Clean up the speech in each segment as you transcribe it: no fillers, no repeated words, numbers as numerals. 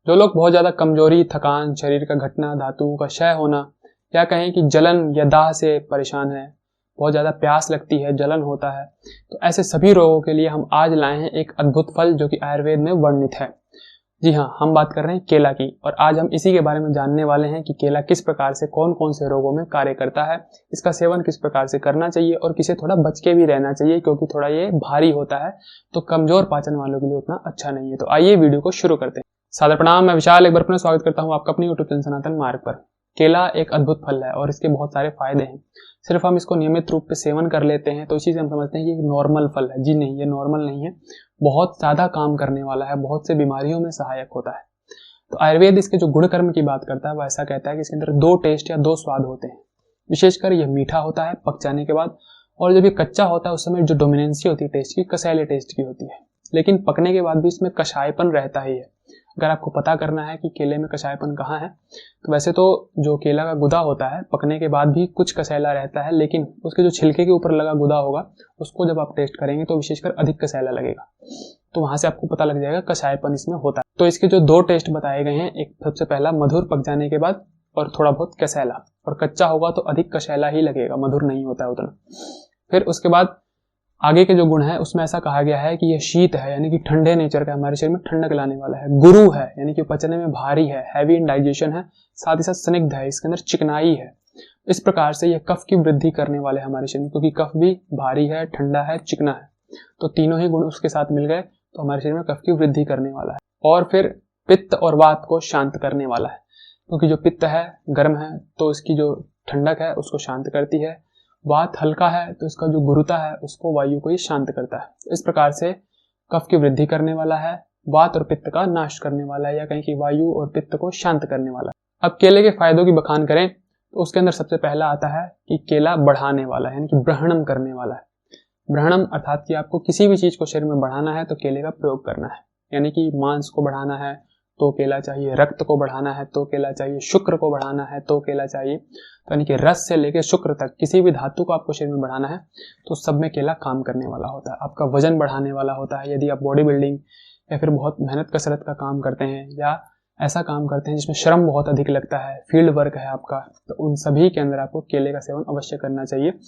जो लोग बहुत ज़्यादा कमजोरी, थकान, शरीर का घटना, धातुओं का क्षय होना या कहें कि जलन या दाह से परेशान है, बहुत ज़्यादा प्यास लगती है, जलन होता है, तो ऐसे सभी रोगों के लिए हम आज लाए हैं एक अद्भुत फल जो कि आयुर्वेद में वर्णित है। जी हाँ, हम बात कर रहे हैं केला की, और आज हम इसी के बारे में जानने वाले हैं कि केला किस प्रकार से कौन कौन से रोगों में कार्य करता है, इसका सेवन किस प्रकार से करना चाहिए और किसे थोड़ा बच के भी रहना चाहिए क्योंकि थोड़ा ये भारी होता है, तो कमजोर पाचन वालों के लिए उतना अच्छा नहीं है। तो आइए वीडियो को शुरू करते हैं। सादर प्रणाम, मैं विशाल एक बार पुनः स्वागत करता हूँ आपका अपनी यूट्यूब चैनल सनातन मार्ग पर। केला एक अद्भुत फल है और इसके बहुत सारे फायदे हैं। सिर्फ हम इसको नियमित रूप से सेवन कर लेते हैं तो इसी से हम समझते हैं कि एक नॉर्मल फल है। जी नहीं, ये नॉर्मल नहीं है, बहुत ज्यादा काम करने वाला है, बहुत से बीमारियों में सहायक होता है। तो आयुर्वेद इसके जो गुण कर्म की बात करता है वो ऐसा कहता है कि इसके अंदर दो टेस्ट या दो स्वाद होते हैं। विशेषकर यह मीठा होता है पक जाने के बाद, और जब ये कच्चा होता है उस समय जो डोमिनेंसी होती है टेस्ट की, कसैले टेस्ट की होती है। लेकिन पकने के बाद भी इसमें कषायपन रहता ही है। अगर आपको पता करना है कि केले में कषायपन कहाँ है, तो वैसे तो जो केला का गुदा होता है पकने के बाद भी कुछ कसैला रहता है, लेकिन उसके जो छिलके के ऊपर लगा गुदा होगा उसको जब आप टेस्ट करेंगे तो विशेषकर अधिक कसैला लगेगा। तो वहां से आपको पता लग जाएगा कषायपन इसमें होता है। तो इसके जो दो टेस्ट बताए गए हैं, एक सबसे पहला मधुर पक जाने के बाद और थोड़ा बहुत कसैला, और कच्चा होगा तो अधिक कसैला ही लगेगा, मधुर नहीं होता है उतना। फिर उसके बाद आगे के जो गुण है उसमें ऐसा कहा गया है कि यह शीत है, यानी कि ठंडे नेचर का, हमारे शरीर में ठंडक लाने वाला है। गुरु है, यानी कि पचने में भारी है, हैवी इन डाइजेशन है, साथ ही साथ स्निग्ध है, इसके अंदर चिकनाई है। इस प्रकार से यह कफ की वृद्धि करने वाले हमारे शरीर में, क्योंकि कफ भी भारी है, ठंडा है, चिकना है, तो तीनों ही गुण उसके साथ मिल गए तो हमारे शरीर में कफ की वृद्धि करने वाला है। और फिर पित्त और वात को शांत करने वाला है, क्योंकि जो पित्त है गर्म है तो इसकी जो ठंडक है उसको शांत करती है, वात हल्का है तो इसका जो गुरुता है उसको, वायु को ही शांत करता है। इस प्रकार से कफ की वृद्धि करने वाला है, वात और पित्त का नाश करने वाला है, या कहीं की वायु और पित्त को शांत करने वाला है। अब केले के फायदों की बखान करें तो उसके अंदर सबसे पहला आता है कि केला बढ़ाने वाला है, यानी कि ब्रहणम करने वाला है। ब्रहणम अर्थात कि आपको किसी भी चीज को शरीर में बढ़ाना है तो केले का प्रयोग करना है, यानी कि मांस को बढ़ाना है तो केला चाहिए, रक्त को बढ़ाना है तो केला चाहिए, शुक्र को बढ़ाना है तो केला चाहिए। तो यानी कि रस से लेकर शुक्र तक किसी भी धातु को आपको शरीर में बढ़ाना है तो सब में केला काम करने वाला होता है। आपका वजन बढ़ाने वाला होता है, यदि आप बॉडी बिल्डिंग या फिर बहुत मेहनत कसरत का काम करते हैं या ऐसा काम करते हैं जिसमें श्रम बहुत अधिक लगता है, फील्ड वर्क है आपका, तो उन सभी के अंदर आपको केले का सेवन अवश्य करना चाहिए।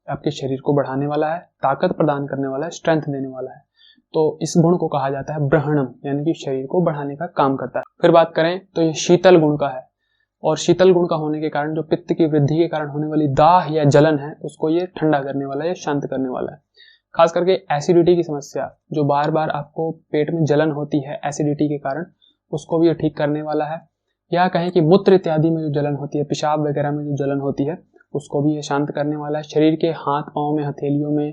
आपके शरीर को बढ़ाने वाला है, ताकत प्रदान करने वाला है, स्ट्रेंथ देने वाला है। तो इस गुण को कहा जाता है ब्रहणम, यानी कि शरीर को बढ़ाने का काम करता है। फिर बात करें तो ये शीतल गुण का है, और शीतल गुण का होने के कारण जो पित्त की वृद्धि के कारण होने वाली दाह या जलन है उसको ये ठंडा करने वाला है या शांत करने वाला है। खास करके एसिडिटी की समस्या, जो बार बार आपको पेट में जलन होती है एसिडिटी के कारण, उसको भी ये ठीक करने वाला है। या कहें कि मूत्र इत्यादि में जो जलन होती है, पेशाब वगैरह में जो जलन होती है, उसको भी ये शांत करने वाला है। शरीर के हाथ पांव में, हथेलियों में,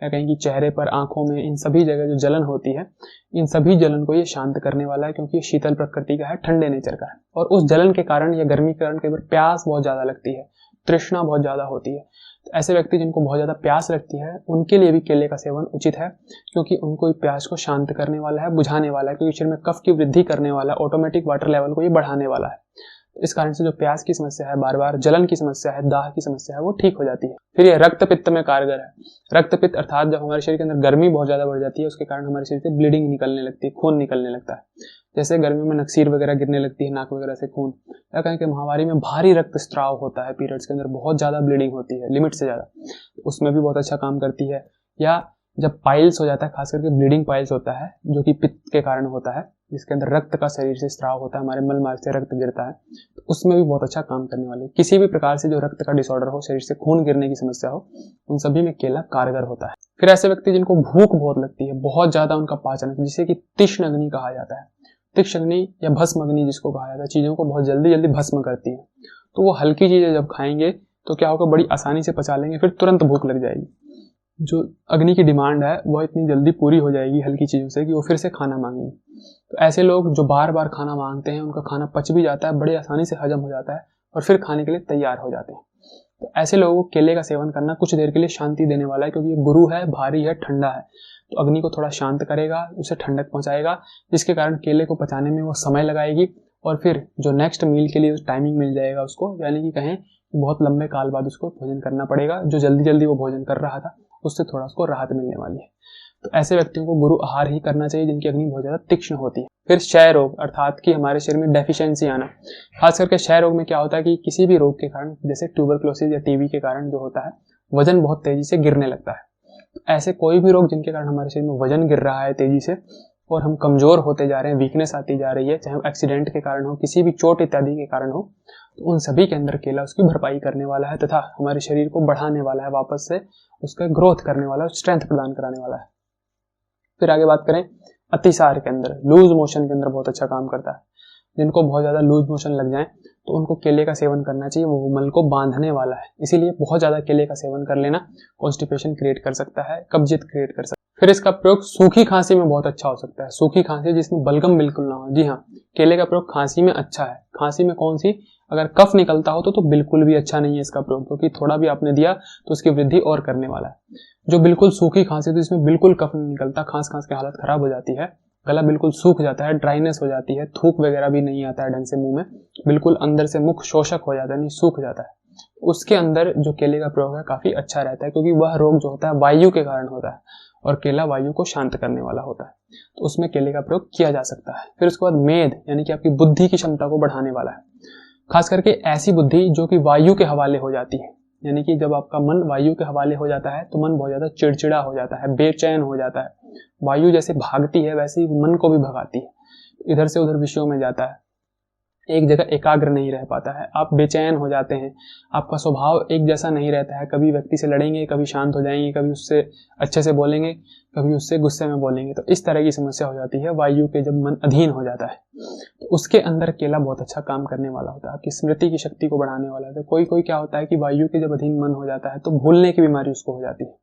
या कहीं की चेहरे पर, आंखों में, इन सभी जगह जो जलन होती है, इन सभी जलन को ये शांत करने वाला है, क्योंकि ये शीतल प्रकृति का है, ठंडे नेचर का है। और उस जलन के कारण या गर्मी के कारण कई बार प्यास बहुत ज्यादा लगती है, तृष्णा बहुत ज्यादा होती है। तो ऐसे व्यक्ति जिनको बहुत ज्यादा प्यास लगती है उनके लिए भी केले का सेवन उचित है, क्योंकि उनको प्यास को शांत करने वाला है, बुझाने वाला है, क्योंकि शरीर में कफ की वृद्धि करने वाला है, ऑटोमेटिक वाटर लेवल को ये बढ़ाने वाला है। इस कारण से जो प्यास की समस्या है, बार बार जलन की समस्या है, दाह की समस्या है, वो ठीक हो जाती है। फिर ये रक्त पित्त में कारगर है। रक्त पित्त अर्थात जब हमारे शरीर के अंदर गर्मी बहुत ज्यादा बढ़ जाती है उसके कारण हमारे शरीर से ब्लीडिंग निकलने लगती है, खून निकलने लगता है। जैसे गर्मी में नक्सीर वगैरह गिरने लगती है, नाक वगैरह से खून, या कहें कि महावारी में भारी रक्त स्त्राव होता है, पीरियड्स के अंदर बहुत ज्यादा ब्लीडिंग होती है, लिमिट से ज्यादा, उसमें भी बहुत अच्छा काम करती है। या जब पाइल्स हो जाता है, खास करके ब्लीडिंग पाइल्स होता है जो कि पित्त के कारण होता है, जिसके अंदर रक्त का शरीर से स्त्राव होता है, हमारे मल मार्ग से रक्त गिरता है, तो उसमें भी बहुत अच्छा काम करने वाली है। किसी भी प्रकार से जो रक्त का डिसऑर्डर हो, शरीर से खून गिरने की समस्या हो, उन सभी में केला कारगर होता है। फिर ऐसे व्यक्ति जिनको भूख बहुत लगती है, बहुत ज्यादा उनका पाचन है, जिसे कि तीक्ष्ण अग्नि कहा जाता है, तीक्ष्ण अग्नि या भस्म अग्नि जिसको कहा जाता है, चीजों को बहुत जल्दी जल्दी भस्म करती है, तो वो हल्की चीजें जब खाएंगे तो क्या होगा, बड़ी आसानी से पचा लेंगे, फिर तुरंत भूख लग जाएगी। जो अग्नि की डिमांड है वह इतनी जल्दी पूरी हो जाएगी हल्की चीजों से कि वो फिर से खाना मांगेंगे। तो ऐसे लोग जो बार बार खाना मांगते हैं उनका खाना पच भी जाता है, बड़ी आसानी से हजम हो जाता है और फिर खाने के लिए तैयार हो जाते हैं। तो ऐसे लोगों को केले का सेवन करना कुछ देर के लिए शांति देने वाला है, क्योंकि ये गुरु है, भारी है, ठंडा है, तो अग्नि को थोड़ा शांत करेगा, उसे ठंडक पहुंचाएगा, जिसके कारण केले को पचाने में वो समय लगाएगी और फिर जो नेक्स्ट मील के लिए टाइमिंग मिल जाएगा उसको, यानी कि कहें बहुत लंबे काल बाद उसको भोजन करना पड़ेगा। जो जल्दी जल्दी वो भोजन कर रहा था उससे थोड़ा उसको राहत मिलने वाली है। तो ऐसे व्यक्तियों को गुरु आहार ही करना चाहिए जिनकी अग्नि बहुत ज़्यादा तीक्ष्ण होती है। फिर क्षय रोग, अर्थात कि हमारे शरीर में डेफिशिएंसी आना। खास करके क्षय रोग में क्या होता है कि किसी भी रोग के कारण, जैसे ट्यूबरक्लोसिस या टीबी के कारण जो होता है, वजन बहुत तेजी से गिरने लगता है। तो ऐसे कोई भी रोग जिनके कारण हमारे शरीर में वजन गिर रहा है तेजी से और हम कमजोर होते जा रहे हैं, वीकनेस आती जा रही है, चाहे वो एक्सीडेंट के कारण हो, किसी भी चोट इत्यादि के कारण हो, तो उन सभी के अंदर केला उसकी भरपाई करने वाला है तथा हमारे शरीर को बढ़ाने वाला है, वापस से उसका ग्रोथ करने वाला है, स्ट्रेंथ प्रदान कराने वाला है। फिर आगे बात करें अतिसार के अंदर, लूज मोशन के अंदर बहुत अच्छा काम करता है। जिनको बहुत ज्यादा लूज मोशन लग जाए तो उनको केले का सेवन करना चाहिए, वो मल को बांधने वाला है। इसीलिए बहुत ज्यादा केले का सेवन कर लेना कॉन्स्टिपेशन क्रिएट कर सकता है, कब्जियत क्रिएट कर सकता है। फिर इसका प्रयोग सूखी खांसी में बहुत अच्छा हो सकता है। सूखी खांसी जिसमें बलगम बिल्कुल ना हो, जी हाँ, केले का प्रयोग खांसी में अच्छा है। खांसी में कौन सी, अगर कफ निकलता हो तो बिल्कुल भी अच्छा नहीं है इसका प्रयोग, क्योंकि थोड़ा भी आपने दिया तो उसकी वृद्धि और करने वाला है। जो बिल्कुल सूखी खांसी, तो इसमें बिल्कुल कफ नहीं निकलता, खांस खांस की हालत खराब हो जाती है, गला बिल्कुल सूख जाता है, ड्राइनेस हो जाती है, थूक वगैरह भी नहीं आता है ढंग से मुंह में, बिल्कुल अंदर से मुख शोषक हो जाता है, नहीं सूख जाता है, उसके अंदर जो केले का प्रयोग है काफी अच्छा रहता है, क्योंकि वह रोग जो होता है वायु के कारण होता है और केला वायु को शांत करने वाला होता है, तो उसमें केले का प्रयोग किया जा सकता है। फिर उसके बाद मेद, यानी कि आपकी बुद्धि की क्षमता को बढ़ाने वाला है। खास करके ऐसी बुद्धि जो कि वायु के हवाले हो जाती है, यानी कि जब आपका मन वायु के हवाले हो जाता है तो मन बहुत ज्यादा चिड़चिड़ा हो जाता है, बेचैन हो जाता है। वायु जैसे भागती है वैसे ही मन को भी भगाती है, इधर से उधर विषयों में जाता है, एक जगह एकाग्र नहीं रह पाता है, आप बेचैन हो जाते हैं, आपका स्वभाव एक जैसा नहीं रहता है, कभी व्यक्ति से लड़ेंगे, कभी शांत हो जाएंगे, कभी उससे अच्छे से बोलेंगे, कभी उससे गुस्से में बोलेंगे, तो इस तरह की समस्या हो जाती है वायु के जब मन अधीन हो जाता है। तो उसके अंदर केला बहुत अच्छा काम करने वाला होता है, आपकी स्मृति की शक्ति को बढ़ाने वाला होता है। कोई कोई क्या होता है कि वायु के जब अधीन मन हो जाता है तो भूलने की बीमारी उसको हो जाती है,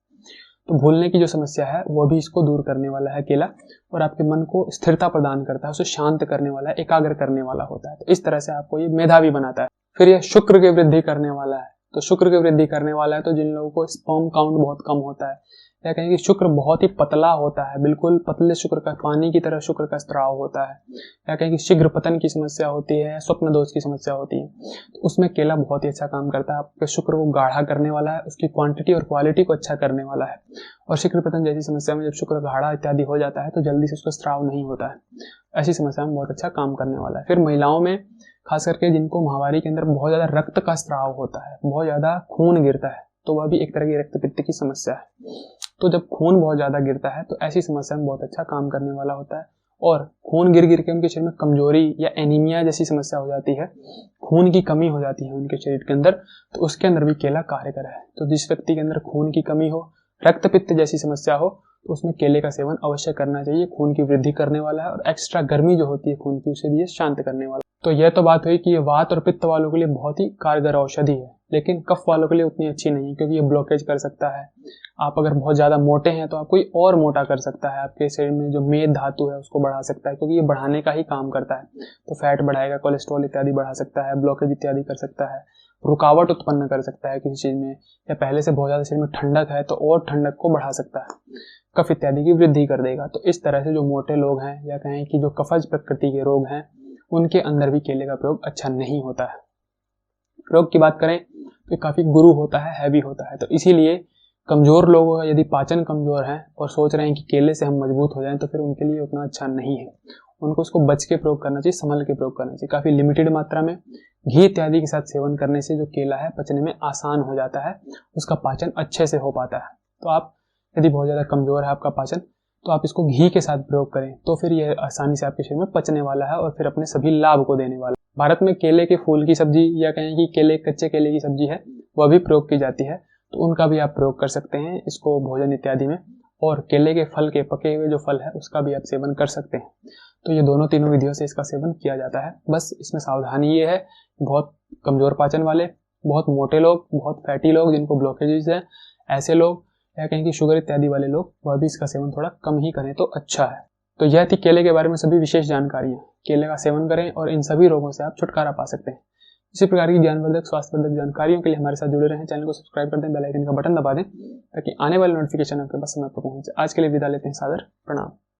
तो भूलने की जो समस्या है वो भी इसको दूर करने वाला है केला, और आपके मन को स्थिरता प्रदान करता है, उसे शांत करने वाला है, एकाग्र करने वाला होता है। तो इस तरह से आपको ये मेधावी बनाता है। फिर यह शुक्र की वृद्धि करने वाला है, तो शुक्र की वृद्धि करने वाला है, तो जिन लोगों को स्पर्म काउंट बहुत कम होता है, या कहें कि शुक्र बहुत ही पतला होता है, बिल्कुल पतले शुक्र का, पानी की तरह शुक्र का स्त्राव होता है, या कहें कि शीघ्र पतन की समस्या होती है, स्वप्न दोष की समस्या होती है, तो उसमें केला बहुत ही अच्छा काम करता है, आपके शुक्र को गाढ़ा करने वाला है, उसकी क्वांटिटी और क्वालिटी को अच्छा करने वाला है। और शीघ्र पतन जैसी समस्या में जब शुक्र गाढ़ा इत्यादि हो जाता है तो जल्दी से उसका स्त्राव नहीं होता है, ऐसी समस्या में बहुत अच्छा काम करने वाला है। फिर महिलाओं में खास करके जिनको माहवारी के अंदर बहुत ज्यादा रक्त का स्त्राव होता है, बहुत ज्यादा खून गिरता है, तो वह भी एक तरह की रक्त पित्त की समस्या है। तो जब खून बहुत ज्यादा गिरता है तो ऐसी समस्या में बहुत अच्छा काम करने वाला होता है। और खून गिर गिर के उनके शरीर में कमजोरी या एनीमिया जैसी समस्या हो जाती है, खून की कमी हो जाती है उनके शरीर के अंदर, तो उसके अंदर भी केला कारगर है। तो जिस व्यक्ति के अंदर खून की कमी हो, रक्त पित्त जैसी समस्या हो, तो उसमें केले का सेवन अवश्य करना चाहिए, खून की वृद्धि करने वाला है, और एक्स्ट्रा गर्मी जो होती है खून की उसे भी ये शांत करने वाला। तो यह तो बात हुई कि ये वात और पित्त वालों के लिए बहुत ही कारगर औषधि है, लेकिन कफ वालों के लिए उतनी अच्छी नहीं, क्योंकि ये ब्लॉकेज कर सकता है। आप अगर बहुत ज्यादा मोटे हैं तो आप कोई और मोटा कर सकता है, आपके शरीर में जो मेद धातु है उसको बढ़ा सकता है, क्योंकि ये बढ़ाने का ही काम करता है। तो फैट बढ़ाएगा, कोलेस्ट्रॉल इत्यादि बढ़ा सकता है, ब्लॉकेज इत्यादि कर सकता है, रुकावट उत्पन्न कर सकता है किसी चीज में, या पहले से बहुत ज्यादा शरीर में ठंडक है तो और ठंडक को बढ़ा सकता है, कफ इत्यादि की वृद्धि कर देगा। तो इस तरह से जो मोटे लोग हैं, या कहें कि जो कफज प्रकृति के रोग हैं, उनके अंदर भी केले का प्रयोग अच्छा नहीं होता है। प्रयोग की बात करें तो काफी गुरु होता है, हैवी होता है, तो इसीलिए कमजोर लोग यदि पाचन कमजोर है और सोच रहे हैं कि केले से हम मजबूत हो जाएं, तो फिर उनके लिए उतना अच्छा नहीं है। उनको उसको बच के प्रयोग करना चाहिए, संभल के प्रयोग करना चाहिए, काफी लिमिटेड मात्रा में घी इत्यादि के साथ सेवन करने से जो केला है पचने में आसान हो जाता है, उसका पाचन अच्छे से हो पाता है। तो आप यदि बहुत ज्यादा कमजोर है आपका पाचन, तो आप इसको घी के साथ प्रयोग करें, तो फिर यह आसानी से आपके शरीर में पचने वाला है और फिर अपने सभी लाभ को देने वाला है। भारत में केले के फूल की सब्जी, या कहें कि केले कच्चे केले की सब्जी है, वह भी प्रयोग की जाती है, तो उनका भी आप प्रयोग कर सकते हैं इसको भोजन इत्यादि में। और केले के फल के, पके हुए जो फल है उसका भी आप सेवन कर सकते हैं। तो ये दोनों तीनों विधियों से इसका सेवन किया जाता है। बस इसमें सावधानी ये है, बहुत कमजोर पाचन वाले, बहुत मोटे लोग, बहुत फैटी लोग जिनको ब्लॉकेजेस है, ऐसे लोग, या कहें कि शुगर इत्यादि वाले लोग, वह भी इसका सेवन थोड़ा कम ही करें तो अच्छा है। तो यह थी केले के बारे में सभी विशेष जानकारियां। केले का सेवन करें और इन सभी रोगों से आप छुटकारा पा सकते हैं। इसी प्रकार की ज्ञानवर्धक, स्वास्थ्यवर्धक जानकारियों के लिए हमारे साथ जुड़े रहें। चैनल को सब्सक्राइब कर दें, बेल आइकन का बटन दबा दें, ताकि आने वाले नोटिफिकेशन आपके पास समय पर पहुंचे। आज के लिए विदा लेते हैं, सादर प्रणाम।